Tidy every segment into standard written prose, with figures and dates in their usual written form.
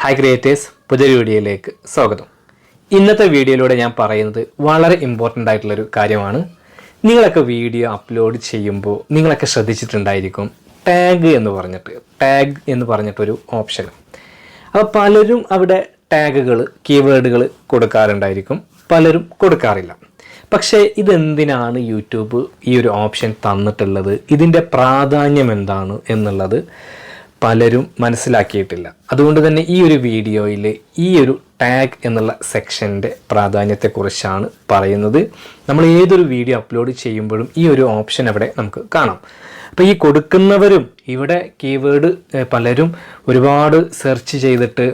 Hi creators, പുതിയൊരു വീഡിയോയിലേക്ക് സ്വാഗതം. ഇന്നത്തെ വീഡിയോയിലൂടെ ഞാൻ പറയുന്നത് വളരെ ഇമ്പോർട്ടൻ്റ് ആയിട്ടുള്ളൊരു കാര്യമാണ്. നിങ്ങളൊക്കെ വീഡിയോ അപ്ലോഡ് ചെയ്യുമ്പോൾ നിങ്ങളൊക്കെ ശ്രദ്ധിച്ചിട്ടുണ്ടായിരിക്കും ടാഗ് എന്ന് പറഞ്ഞിട്ടൊരു ഓപ്ഷൻ. അപ്പോൾ പലരും അവിടെ ടാഗുകൾ, കീവേഡുകൾ കൊടുക്കാറുണ്ടായിരിക്കും, പലരും കൊടുക്കാറില്ല. പക്ഷേ ഇതെന്തിനാണ് യൂട്യൂബ് ഈ ഒരു ഓപ്ഷൻ തന്നിട്ടുള്ളത്, ഇതിൻ്റെ പ്രാധാന്യം എന്താണ് എന്നുള്ളത് പലരും മനസ്സിലാക്കിയിട്ടില്ല. അതുകൊണ്ട് തന്നെ ഈ ഒരു വീഡിയോയിൽ ഈ ഒരു ടാഗ് എന്നുള്ള സെക്ഷൻ്റെ പ്രാധാന്യത്തെക്കുറിച്ചാണ് പറയുന്നത്. നമ്മൾ ഏതൊരു വീഡിയോ അപ്ലോഡ് ചെയ്യുമ്പോഴും ഈ ഒരു ഓപ്ഷൻ അവിടെ നമുക്ക് കാണാം. അപ്പോൾ ഈ കൊടുക്കുന്നവരും ഇവിടെ കീവേഡ് പലരും ഒരുപാട് സെർച്ച് ചെയ്തിട്ട്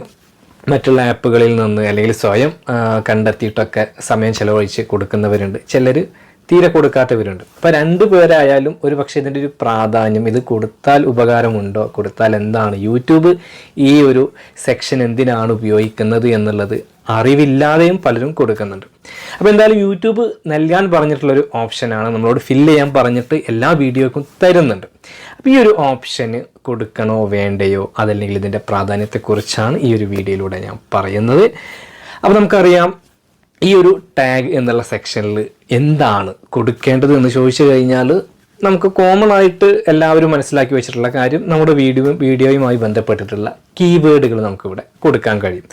മറ്റുള്ള ആപ്പുകളിൽ നിന്ന് അല്ലെങ്കിൽ സ്വയം കണ്ടെത്തിയിട്ടൊക്കെ സമയം ചിലവഴിച്ച് കൊടുക്കുന്നവരുണ്ട്, ചിലർ തീരെ കൊടുക്കാത്തവരുണ്ട്. അപ്പോൾ രണ്ടു പേരായാലും ഒരു പക്ഷേ ഇതിൻ്റെ ഒരു പ്രാധാന്യം, ഇത് കൊടുത്താൽ ഉപകാരമുണ്ടോ, കൊടുത്താൽ എന്താണ്, യൂട്യൂബ് ഈ ഒരു സെക്ഷൻ എന്തിനാണ് ഉപയോഗിക്കുന്നത് എന്നുള്ളത് അറിവില്ലാതെയും പലരും കൊടുക്കുന്നുണ്ട്. അപ്പോൾ എന്തായാലും യൂട്യൂബ് നൽകാൻ പറഞ്ഞിട്ടുള്ളൊരു ഓപ്ഷനാണ്, നമ്മളോട് ഫില്ല് ചെയ്യാൻ പറഞ്ഞിട്ട് എല്ലാ വീഡിയോക്കും തരുന്നുണ്ട്. അപ്പോൾ ഈ ഒരു ഓപ്ഷന് കൊടുക്കണോ വേണ്ടയോ, അതല്ലെങ്കിൽ ഇതിൻ്റെ പ്രാധാന്യത്തെക്കുറിച്ചാണ് ഈ ഒരു വീഡിയോയിലൂടെ ഞാൻ പറയുന്നത്. അപ്പോൾ നമുക്കറിയാം ഈ ഒരു ടാഗ് എന്നുള്ള സെക്ഷനിൽ എന്താണ് കൊടുക്കേണ്ടത് എന്ന് ചോദിച്ചു കഴിഞ്ഞാൽ നമുക്ക് കോമൺ ആയിട്ട് എല്ലാവരും മനസ്സിലാക്കി വെച്ചിട്ടുള്ള കാര്യം, നമ്മുടെ വീഡിയോയുമായി ബന്ധപ്പെട്ടിട്ടുള്ള കീവേഡുകൾ നമുക്കിവിടെ കൊടുക്കാൻ കഴിയും.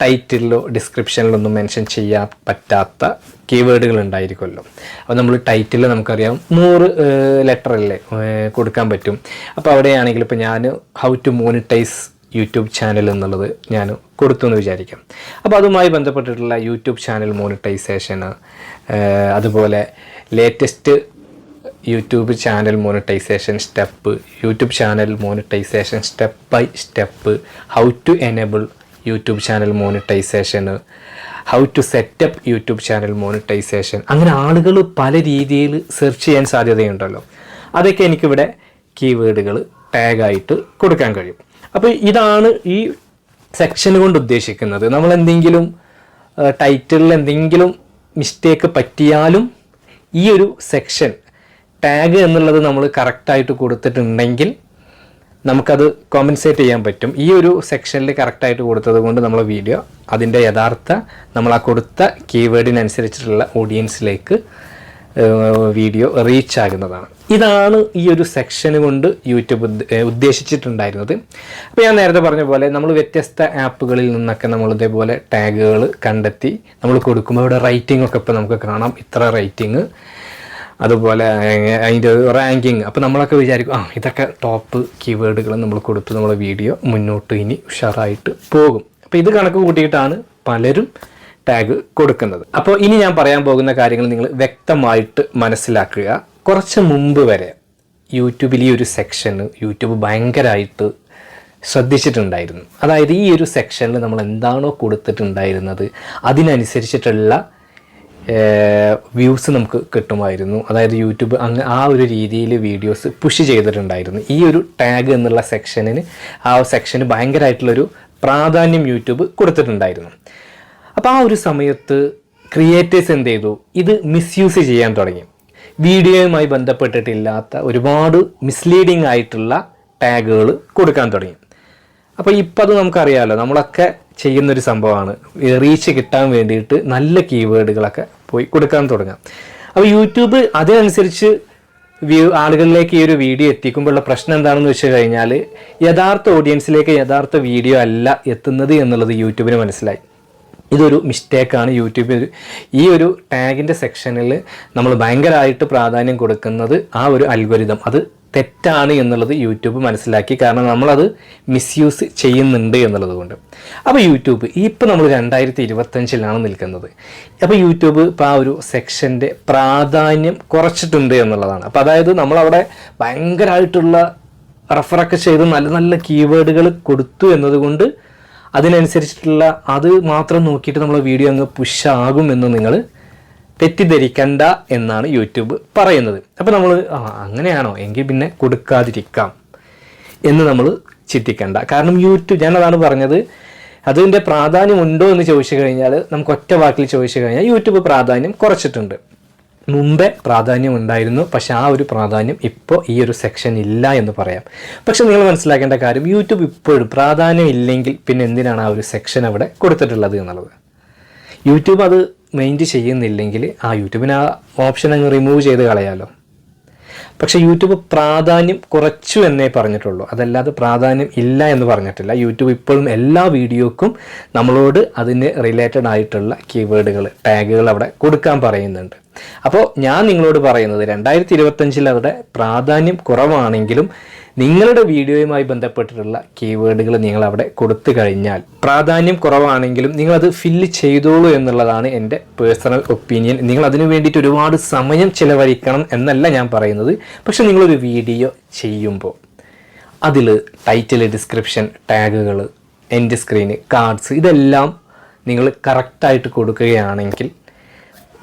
ടൈറ്റിലോ ഡിസ്ക്രിപ്ഷനിലൊന്നും മെൻഷൻ ചെയ്യാൻ പറ്റാത്ത കീവേഡുകൾ ഉണ്ടായിരിക്കുമല്ലോ. അപ്പോൾ നമ്മൾ ടൈറ്റിൽ നമുക്കറിയാം 100 ലെറ്റർ അല്ലേ കൊടുക്കാൻ പറ്റും. അപ്പോൾ അവിടെയാണെങ്കിൽ ഇപ്പോൾ ഞാൻ how to monetise YouTube channel എന്നുള്ളത് ഞാൻ കൊടുത്തു എന്ന് വിചാരിക്കാം. അപ്പോൾ അതുമായി ബന്ധപ്പെട്ടിട്ടുള്ള യൂട്യൂബ് ചാനൽ മോണിറ്റൈസേഷന്, അതുപോലെ latest YouTube channel monetisation step, YouTube channel monetisation step by step, how to enable YouTube channel മോണിറ്റൈസേഷന്, how to set up YouTube channel monetisation, അങ്ങനെ ആളുകൾ പല രീതിയിൽ സെർച്ച് ചെയ്യാൻ സാധ്യതയുണ്ടല്ലോ. അതൊക്കെ എനിക്കിവിടെ കീവേഡുകൾ ടാഗായിട്ട് കൊടുക്കാൻ കഴിയും. അപ്പോൾ ഇതാണ് ഈ സെക്ഷൻ കൊണ്ട് ഉദ്ദേശിക്കുന്നത്. നമ്മൾ എന്തെങ്കിലും ടൈറ്റിലിൽ എന്തെങ്കിലും മിസ്റ്റേക്ക് പറ്റിയാലും ഈ ഒരു സെക്ഷൻ ടാഗ് എന്നുള്ളത് നമ്മൾ കറക്റ്റായിട്ട് കൊടുത്തിട്ടുണ്ടെങ്കിൽ നമുക്കത് കോമ്പൻസേറ്റ് ചെയ്യാൻ പറ്റും. ഈ ഒരു സെക്ഷനിൽ കറക്റ്റായിട്ട് കൊടുത്തത് കൊണ്ട് നമ്മളെ വീഡിയോ അതിൻ്റെ യഥാർത്ഥ നമ്മൾ ആ കൊടുത്ത കീവേഡിനനുസരിച്ചിട്ടുള്ള ഓഡിയൻസിലേക്ക് വീഡിയോ റീച്ച് ആകുന്നതാണ്. ഇതാണ് ഈ ഒരു സെക്ഷന് കൊണ്ട് യൂട്യൂബ് ഉദ്ദേശിച്ചിട്ടുണ്ടായിരുന്നത്. അപ്പോൾ ഞാൻ നേരത്തെ പറഞ്ഞ പോലെ നമ്മൾ വ്യത്യസ്ത ആപ്പുകളിൽ നിന്നൊക്കെ നമ്മൾ ഇതേപോലെ ടാഗുകൾ കണ്ടെത്തി നമ്മൾ കൊടുക്കുമ്പോൾ ഇവിടെ റേറ്റിംഗ് ഒക്കെ ഇപ്പോൾ നമുക്ക് കാണാം, ഇത്ര റേറ്റിംഗ്, അതുപോലെ അതിൻ്റെ റാങ്കിങ്. അപ്പോൾ നമ്മളൊക്കെ വിചാരിക്കും ഇതൊക്കെ ടോപ്പ് കീവേഡുകൾ നമ്മൾ കൊടുത്ത് നമ്മളെ വീഡിയോ മുന്നോട്ട് ഇനി ഉഷാറായിട്ട് പോകും. അപ്പോൾ ഇത് കണക്ക് കൂട്ടിയിട്ടാണ് പലരും ടാഗ് കൊടുക്കുന്നത്. അപ്പോൾ ഇനി ഞാൻ പറയാൻ പോകുന്ന കാര്യങ്ങൾ നിങ്ങൾ വ്യക്തമായിട്ട് മനസ്സിലാക്കുക. കുറച്ച് മുമ്പ് വരെ യൂട്യൂബിൽ ഈ ഒരു സെക്ഷന് യൂട്യൂബ് ഭയങ്കരമായിട്ട് ശ്രദ്ധിച്ചിട്ടുണ്ടായിരുന്നു. അതായത് ഈ ഒരു സെക്ഷനിൽ നമ്മൾ എന്താണോ കൊടുത്തിട്ടുണ്ടായിരുന്നത് അതിനനുസരിച്ചിട്ടുള്ള വ്യൂസ് നമുക്ക് കിട്ടുമായിരുന്നു. അതായത് യൂട്യൂബ് ആ ഒരു രീതിയിൽ വീഡിയോസ് പുഷ് ചെയ്തിട്ടുണ്ടായിരുന്നു. ഈ ഒരു ടാഗ് എന്നുള്ള സെക്ഷന് ഭയങ്കരമായിട്ടുള്ളൊരു പ്രാധാന്യം യൂട്യൂബ് കൊടുത്തിട്ടുണ്ടായിരുന്നു. അപ്പോൾ ആ ഒരു സമയത്ത് ക്രിയേറ്റേഴ്സ് എന്ത് ചെയ്തു, ഇത് മിസ്യൂസ് ചെയ്യാൻ തുടങ്ങി. വീഡിയോയുമായി ബന്ധപ്പെട്ടിട്ടില്ലാത്ത ഒരുപാട് മിസ്ലീഡിങ് ആയിട്ടുള്ള ടാഗുകൾ കൊടുക്കാൻ തുടങ്ങി. അപ്പോൾ ഇപ്പോൾ അത് നമുക്കറിയാമല്ലോ, നമ്മളൊക്കെ ചെയ്യുന്നൊരു സംഭവമാണ്. റീച്ച് കിട്ടാൻ വേണ്ടിയിട്ട് നല്ല കീവേഡുകളൊക്കെ പോയി കൊടുക്കാൻ തുടങ്ങാം. അപ്പോൾ യൂട്യൂബ് അതിനനുസരിച്ച് ആളുകളിലേക്ക് ഈ ഒരു വീഡിയോ എത്തിക്കുമ്പോഴുള്ള പ്രശ്നം എന്താണെന്ന് വെച്ച് കഴിഞ്ഞാൽ യഥാർത്ഥ ഓഡിയൻസിലേക്ക് യഥാർത്ഥ വീഡിയോ അല്ല എത്തുന്നത് എന്നുള്ളത് യൂട്യൂബിന് മനസ്സിലായി. ഇതൊരു മിസ്റ്റേക്കാണ്. യൂട്യൂബിൽ ഈ ഒരു ടാഗിൻ്റെ സെക്ഷനിൽ നമ്മൾ ഭയങ്കരമായിട്ട് പ്രാധാന്യം കൊടുക്കുന്നത് ആ ഒരു അൽഗോരിതം അത് തെറ്റാണ് എന്നുള്ളത് യൂട്യൂബ് മനസ്സിലാക്കി. കാരണം നമ്മളത് മിസ്യൂസ് ചെയ്യുന്നുണ്ട് എന്നുള്ളത് കൊണ്ട്. അപ്പോൾ യൂട്യൂബ് ഇപ്പോൾ നമ്മൾ 2025 നിൽക്കുന്നത്. അപ്പോൾ യൂട്യൂബ് ഇപ്പോൾ ആ ഒരു സെക്ഷൻ്റെ പ്രാധാന്യം കുറച്ചിട്ടുണ്ട് എന്നുള്ളതാണ്. അപ്പോൾ അതായത് നമ്മളവിടെ ഭയങ്കരമായിട്ടുള്ള റെഫറൊക്കെ ചെയ്ത് നല്ല നല്ല കീവേഡുകൾ കൊടുത്തു എന്നതുകൊണ്ട് അതിനനുസരിച്ചിട്ടുള്ള അത് മാത്രം നോക്കിയിട്ട് നമ്മളെ വീഡിയോ അങ്ങ് പുഷാകും എന്ന് നിങ്ങൾ തെറ്റിദ്ധരിക്കണ്ട എന്നാണ് യൂട്യൂബ് പറയുന്നത്. അപ്പോൾ നമ്മൾ അങ്ങനെയാണോ എങ്കിൽ പിന്നെ കൊടുക്കാതിരിക്കാം എന്ന് നമ്മൾ ചിന്തിക്കണ്ട. കാരണം യൂട്യൂബ്, ഞാനതാണ് പറഞ്ഞത്, അതിൻ്റെ പ്രാധാന്യം ഉണ്ടോ എന്ന് ചോദിച്ചു കഴിഞ്ഞാൽ നമുക്ക് ഒറ്റ വാക്കിൽ ചോദിച്ചു കഴിഞ്ഞാൽ യൂട്യൂബ് പ്രാധാന്യം കുറച്ചിട്ടുണ്ട്. മുമ്പേ പ്രാധാന്യം ഉണ്ടായിരുന്നു, പക്ഷെ ആ ഒരു പ്രാധാന്യം ഇപ്പോൾ ഈ ഒരു സെക്ഷൻ ഇല്ല എന്ന് പറയാം. പക്ഷെ നിങ്ങൾ മനസ്സിലാക്കേണ്ട കാര്യം, യൂട്യൂബ് ഇപ്പോഴും പ്രാധാന്യം ഇല്ലെങ്കിൽ പിന്നെ എന്തിനാണ് ആ ഒരു സെക്ഷൻ അവിടെ കൊടുത്തിട്ടുള്ളത് എന്നുള്ളത്. യൂട്യൂബ് അത് മൈൻഡ് ചെയ്യുന്നില്ലെങ്കിൽ ആ യൂട്യൂബിന് ആ ഓപ്ഷൻ അങ്ങ് റിമൂവ് ചെയ്ത് കളയാമല്ലോ. പക്ഷേ യൂട്യൂബ് പ്രാധാന്യം കുറച്ചു എന്നേ പറഞ്ഞിട്ടുള്ളൂ, അതല്ലാതെ പ്രാധാന്യം ഇല്ല എന്ന് പറഞ്ഞിട്ടില്ല. യൂട്യൂബ് ഇപ്പോഴും എല്ലാ വീഡിയോക്കും നമ്മളോട് അതിന് റിലേറ്റഡ് ആയിട്ടുള്ള കീവേഡുകൾ, ടാഗുകൾ അവിടെ കൊടുക്കാൻ പറയുന്നുണ്ട്. അപ്പോൾ ഞാൻ നിങ്ങളോട് പറയുന്നത് 2025 അവിടെ പ്രാധാന്യം കുറവാണെങ്കിലും നിങ്ങളുടെ വീഡിയോയുമായി ബന്ധപ്പെട്ടിട്ടുള്ള കീവേഡുകൾ നിങ്ങൾ അവിടെ കൊടുത്തു കഴിഞ്ഞാൽ, പ്രാധാന്യം കുറവാണെങ്കിലും നിങ്ങളത് ഫില്ല് ചെയ്തോളൂ എന്നുള്ളതാണ് എൻ്റെ പേഴ്സണൽ ഒപ്പീനിയൻ. നിങ്ങൾ അതിനു വേണ്ടിയിട്ട് ഒരുപാട് സമയം ചിലവഴിക്കണം എന്നല്ല ഞാൻ പറയുന്നത്. പക്ഷെ നിങ്ങളൊരു വീഡിയോ ചെയ്യുമ്പോൾ അതിൽ ടൈറ്റിൽ, ഡിസ്ക്രിപ്ഷൻ, ടാഗുകൾ, എൻഡ് സ്ക്രീന്, കാർഡ്സ് ഇതെല്ലാം നിങ്ങൾ കറക്റ്റായിട്ട് കൊടുക്കുകയാണെങ്കിൽ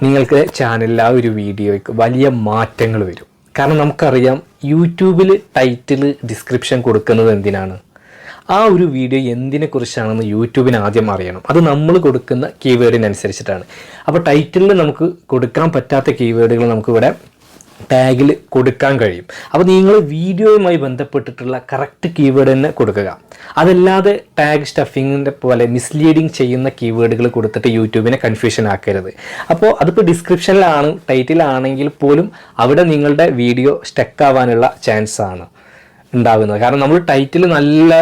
നിങ്ങൾക്ക് ചാനലിൽ ആ ഒരു വീഡിയോയ്ക്ക് വലിയ മാറ്റങ്ങൾ വരും. കാരണം നമുക്കറിയാം യൂട്യൂബിൽ ടൈറ്റിൽ, ഡിസ്ക്രിപ്ഷൻ കൊടുക്കുന്നത് എന്തിനാണ്? ആ ഒരു വീഡിയോ എന്തിനെക്കുറിച്ചാണെന്ന് യൂട്യൂബിന് ആദ്യം അറിയണം. അത് നമ്മൾ കൊടുക്കുന്ന കീവേഡിനനുസരിച്ചിട്ടാണ്. അപ്പോൾ ടൈറ്റിലിൽ നമുക്ക് കൊടുക്കാൻ പറ്റാത്ത കീവേഡുകൾ നമുക്കിവിടെ ടാഗിൽ കൊടുക്കാൻ കഴിയും. അപ്പോൾ നിങ്ങൾ വീഡിയോയുമായി ബന്ധപ്പെട്ടിട്ടുള്ള കറക്റ്റ് കീവേഡ് തന്നെ കൊടുക്കുക. അതല്ലാതെ ടാഗ് സ്റ്റഫിങ്ങിൻ്റെ പോലെ മിസ്ലീഡിങ് ചെയ്യുന്ന കീവേഡുകൾ കൊടുത്തിട്ട് യൂട്യൂബിനെ കൺഫ്യൂഷൻ ആക്കരുത്. അപ്പോൾ അതിപ്പോൾ ഡിസ്ക്രിപ്ഷനിലാണ്, ടൈറ്റിലാണെങ്കിൽ പോലും അവിടെ നിങ്ങളുടെ വീഡിയോ സ്റ്റക്ക് ആവാനുള്ള ചാൻസ് ആണ് ഉണ്ടാകുന്നത്. കാരണം നമ്മൾ ടൈറ്റിൽ നല്ല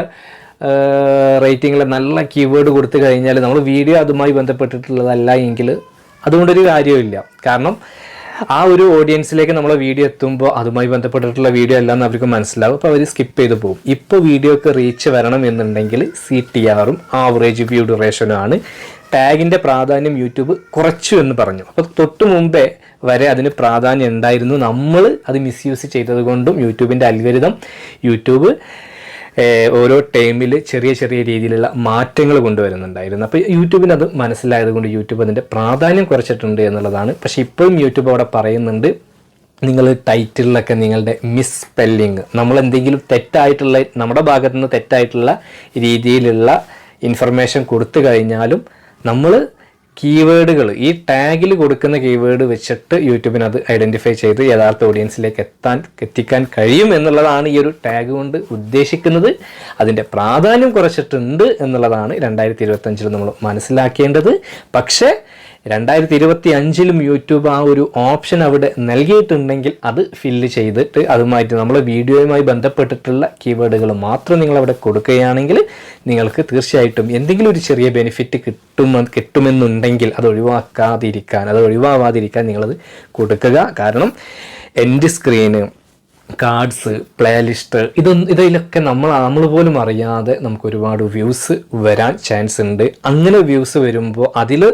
റേറ്റിങ്ങിൽ നല്ല കീവേഡ് കൊടുത്തു കഴിഞ്ഞാൽ നമ്മൾ വീഡിയോ അതുമായി ബന്ധപ്പെട്ടിട്ടുള്ളതല്ല എങ്കിൽ അതുകൊണ്ടൊരു കാര്യമില്ല. കാരണം ആ ഒരു ഓഡിയൻസിലേക്ക് നമ്മളെ വീഡിയോ എത്തുമ്പോൾ അതുമായി ബന്ധപ്പെട്ടിട്ടുള്ള വീഡിയോ എല്ലാം അവർക്ക് മനസ്സിലാവും. അപ്പോൾ അവർ സ്കിപ്പ് ചെയ്ത് പോകും. ഇപ്പോൾ വീഡിയോക്ക് റീച്ച് വരണം എന്നുണ്ടെങ്കിൽ CTRഉം ആവറേജ് വ്യൂ ഡ്യൂറേഷനും ആണ്. ടാഗിൻ്റെ പ്രാധാന്യം യൂട്യൂബ് കുറച്ചു എന്ന് പറഞ്ഞു. അപ്പോൾ തൊട്ട് മുമ്പേ വരെ അതിന് പ്രാധാന്യം ഉണ്ടായിരുന്നു. നമ്മൾ അത് മിസ്യൂസ് ചെയ്തത് കൊണ്ടും യൂട്യൂബിൻ്റെ അൽഗോരിതം, യൂട്യൂബ് ഓരോ ടൈമിൽ ചെറിയ ചെറിയ രീതിയിലുള്ള മാറ്റങ്ങൾ കൊണ്ടുവരുന്നുണ്ടായിരുന്നു. അപ്പോൾ യൂട്യൂബിന് അത് മനസ്സിലായത് കൊണ്ട് യൂട്യൂബ് അതിൻ്റെ പ്രാധാന്യം കുറച്ചിട്ടുണ്ട് എന്നുള്ളതാണ്. പക്ഷേ ഇപ്പോഴും യൂട്യൂബ് അവിടെ പറയുന്നുണ്ട്, നിങ്ങൾ ടൈറ്റിലൊക്കെ നിങ്ങളുടെ മിസ് സ്പെല്ലിങ്, നമ്മളെന്തെങ്കിലും തെറ്റായിട്ടുള്ള, നമ്മുടെ ഭാഗത്തു നിന്ന് തെറ്റായിട്ടുള്ള രീതിയിലുള്ള ഇൻഫർമേഷൻ കൊടുത്തു കഴിഞ്ഞാലും നമ്മൾ കീവേഡുകൾ, ഈ ടാഗിൽ കൊടുക്കുന്ന കീവേഡ് വെച്ചിട്ട് യൂട്യൂബിന് അത് ഐഡൻറ്റിഫൈ ചെയ്ത് യഥാർത്ഥ ഓഡിയൻസിലേക്ക് എത്തിക്കാൻ കഴിയും എന്നുള്ളതാണ് ഈ ഒരു ടാഗ് കൊണ്ട് ഉദ്ദേശിക്കുന്നത്. അതിൻ്റെ പ്രാധാന്യം കുറച്ചിട്ടുണ്ട് എന്നുള്ളതാണ് 2025 നമ്മൾ മനസ്സിലാക്കേണ്ടത്. പക്ഷേ 2025 യൂട്യൂബ് ആ ഒരു ഓപ്ഷൻ അവിടെ നൽകിയിട്ടുണ്ടെങ്കിൽ അത് ഫില്ല് ചെയ്തിട്ട് അതുമായിട്ട് നമ്മളെ വീഡിയോയുമായി ബന്ധപ്പെട്ടിട്ടുള്ള കീവേഡുകൾ മാത്രം നിങ്ങളവിടെ കൊടുക്കുകയാണെങ്കിൽ നിങ്ങൾക്ക് തീർച്ചയായിട്ടും എന്തെങ്കിലും ഒരു ചെറിയ ബെനിഫിറ്റ് കിട്ടുമെന്നുണ്ടെങ്കിൽ അത് ഒഴിവാവാതിരിക്കാൻ നിങ്ങളത് കൊടുക്കുക. കാരണം എൻഡ് സ്ക്രീന്, കാർഡ്സ്, പ്ലേലിസ്റ്റ്, ഇതിലൊക്കെ നമ്മൾ പോലും അറിയാതെ നമുക്ക് ഒരുപാട് വ്യൂസ് വരാൻ ചാൻസ് ഉണ്ട്. അങ്ങനെ വ്യൂസ് വരുമ്പോൾ അതിൽ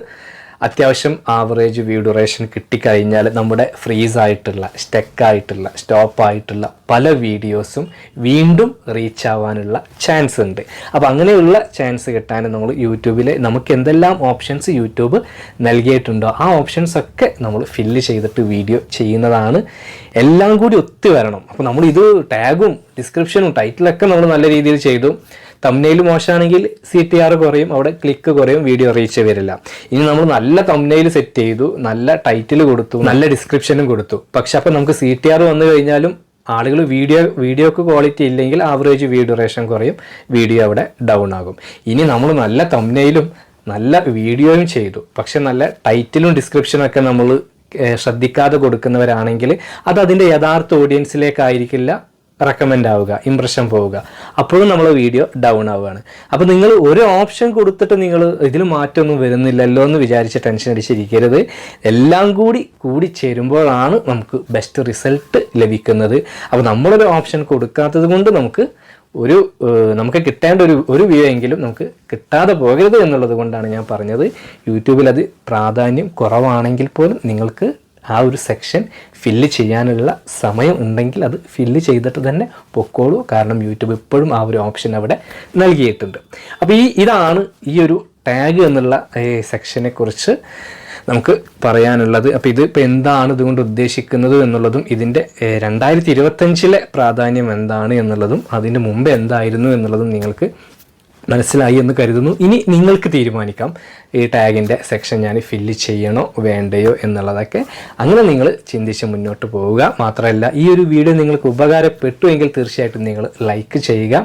അത്യാവശ്യം ആവറേജ് വ്യൂ ഡ്യൂറേഷൻ കിട്ടിക്കഴിഞ്ഞാൽ നമ്മുടെ ഫ്രീസായിട്ടുള്ള, സ്റ്റക്കായിട്ടുള്ള, സ്റ്റോപ്പായിട്ടുള്ള പല വീഡിയോസും വീണ്ടും റീച്ച് ആവാനുള്ള ചാൻസ് ഉണ്ട്. അപ്പോൾ അങ്ങനെയുള്ള ചാൻസ് കിട്ടാൻ നമ്മൾ യൂട്യൂബിൽ നമുക്ക് എന്തെല്ലാം ഓപ്ഷൻസ് യൂട്യൂബ് നൽകിയിട്ടുണ്ടോ ആ ഓപ്ഷൻസൊക്കെ നമ്മൾ ഫില്ല് ചെയ്തിട്ട് വീഡിയോ ചെയ്യുന്നതാണ്. എല്ലാം കൂടി ഒത്തു വരണം. അപ്പോൾ നമ്മളിത് ടാഗും ഡിസ്ക്രിപ്ഷനും ടൈറ്റിലൊക്കെ നമ്മൾ നല്ല രീതിയിൽ ചെയ്തു. തംബ്നെയിൽ മോശമാണെങ്കിൽ CTR കുറയും, അവിടെ ക്ലിക്ക് കുറയും, വീഡിയോ റീച്ച് വരില്ല. ഇനി നമ്മൾ നല്ല തംബ്നെയിൽ സെറ്റ് ചെയ്തു, നല്ല ടൈറ്റിൽ കൊടുത്തു, നല്ല ഡിസ്ക്രിപ്ഷനും കൊടുത്തു, പക്ഷെ അപ്പോൾ നമുക്ക് CTR വന്നു കഴിഞ്ഞാലും ആളുകൾ വീഡിയോക്ക് ക്വാളിറ്റി ഇല്ലെങ്കിൽ ആവറേജ് വ്യൂ ഡ്യൂറേഷൻ കുറയും, വീഡിയോ അവിടെ ഡൗൺ ആകും. ഇനി നമ്മൾ നല്ല തംബ്നെയിലും നല്ല വീഡിയോയും ചെയ്തു, പക്ഷെ നല്ല ടൈറ്റിലും ഡിസ്ക്രിപ്ഷനൊക്കെ നമ്മൾ ശ്രദ്ധിക്കാതെ കൊടുക്കുന്നവരാണെങ്കിൽ അത് അതിൻ്റെ യഥാർത്ഥ ഓഡിയൻസിലേക്കായിരിക്കില്ല റെക്കമെൻഡ് ആവുക, ഇംപ്രഷൻ പോവുക, അപ്പോഴും നമ്മൾ വീഡിയോ ഡൗൺ ആവുകയാണ്. അപ്പോൾ നിങ്ങൾ ഒരു ഓപ്ഷൻ കൊടുത്തിട്ട് നിങ്ങൾ ഇതിൽ മാറ്റമൊന്നും വരുന്നില്ലല്ലോ എന്ന് വിചാരിച്ച് ടെൻഷൻ അടിച്ചിരിക്കരുത്. എല്ലാം കൂടി ചേരുമ്പോഴാണ് നമുക്ക് ബെസ്റ്റ് റിസൾട്ട് ലഭിക്കുന്നത്. അപ്പോൾ നമ്മളൊരു ഓപ്ഷൻ കൊടുക്കാത്തത് കൊണ്ട് നമുക്ക് കിട്ടേണ്ട ഒരു വ്യൂ എങ്കിലും നമുക്ക് കിട്ടാതെ പോകരുത് എന്നുള്ളത് കൊണ്ടാണ് ഞാൻ പറഞ്ഞത്. യൂട്യൂബിൽ അത് പ്രാധാന്യം കുറവാണെങ്കിൽ പോലും നിങ്ങൾക്ക് ആ ഒരു സെക്ഷൻ ഫില്ല് ചെയ്യാനുള്ള സമയം ഉണ്ടെങ്കിൽ അത് ഫില്ല് ചെയ്തിട്ട് തന്നെ പൊക്കോളൂ. കാരണം യൂട്യൂബ് ഇപ്പോഴും ആ ഒരു ഓപ്ഷൻ അവിടെ നൽകിയിട്ടുണ്ട്. അപ്പോൾ ഇതാണ് ഈ ഒരു ടാഗ് എന്നുള്ള സെക്ഷനെ കുറിച്ച് നമുക്ക് പറയാനുള്ളത്. അപ്പോൾ ഇപ്പോൾ എന്താണ് ഇതുകൊണ്ട് ഉദ്ദേശിക്കുന്നത് എന്നുള്ളതും ഇതിൻ്റെ 2025 പ്രാധാന്യം എന്താണ് എന്നുള്ളതും അതിന് മുമ്പ് എന്തായിരുന്നു എന്നുള്ളതും നിങ്ങൾക്ക് മനസ്സിലായി എന്ന് കരുതുന്നു. ഇനി നിങ്ങൾക്ക് തീരുമാനിക്കാം ഈ ടാഗിൻ്റെ സെക്ഷൻ ഞാൻ ഫില്ല് ചെയ്യണോ വേണ്ടയോ എന്നുള്ളതൊക്കെ. അങ്ങനെ നിങ്ങൾ ചിന്തിച്ച് മുന്നോട്ട് പോവുക. മാത്രമല്ല, ഈ ഒരു വീഡിയോ നിങ്ങൾക്ക് ഉപകാരപ്പെട്ടു എങ്കിൽ തീർച്ചയായിട്ടും നിങ്ങൾ ലൈക്ക് ചെയ്യുക.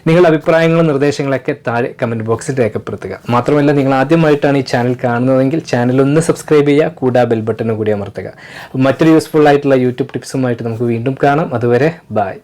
നിങ്ങളുടെ അഭിപ്രായങ്ങളും നിർദ്ദേശങ്ങളൊക്കെ താഴെ കമൻറ്റ് ബോക്സിൽ രേഖപ്പെടുത്തുക. മാത്രമല്ല, നിങ്ങൾ ആദ്യമായിട്ടാണ് ഈ ചാനൽ കാണുന്നതെങ്കിൽ ചാനലൊന്ന് സബ്സ്ക്രൈബ് ചെയ്യുക, കൂടാതെ ബെൽ ബട്ടനും കൂടി അമർത്തുക. മറ്റൊരു യൂസ്ഫുൾ ആയിട്ടുള്ള യൂട്യൂബ് ടിപ്സുമായിട്ട് നമുക്ക് വീണ്ടും കാണാം. അതുവരെ ബൈ.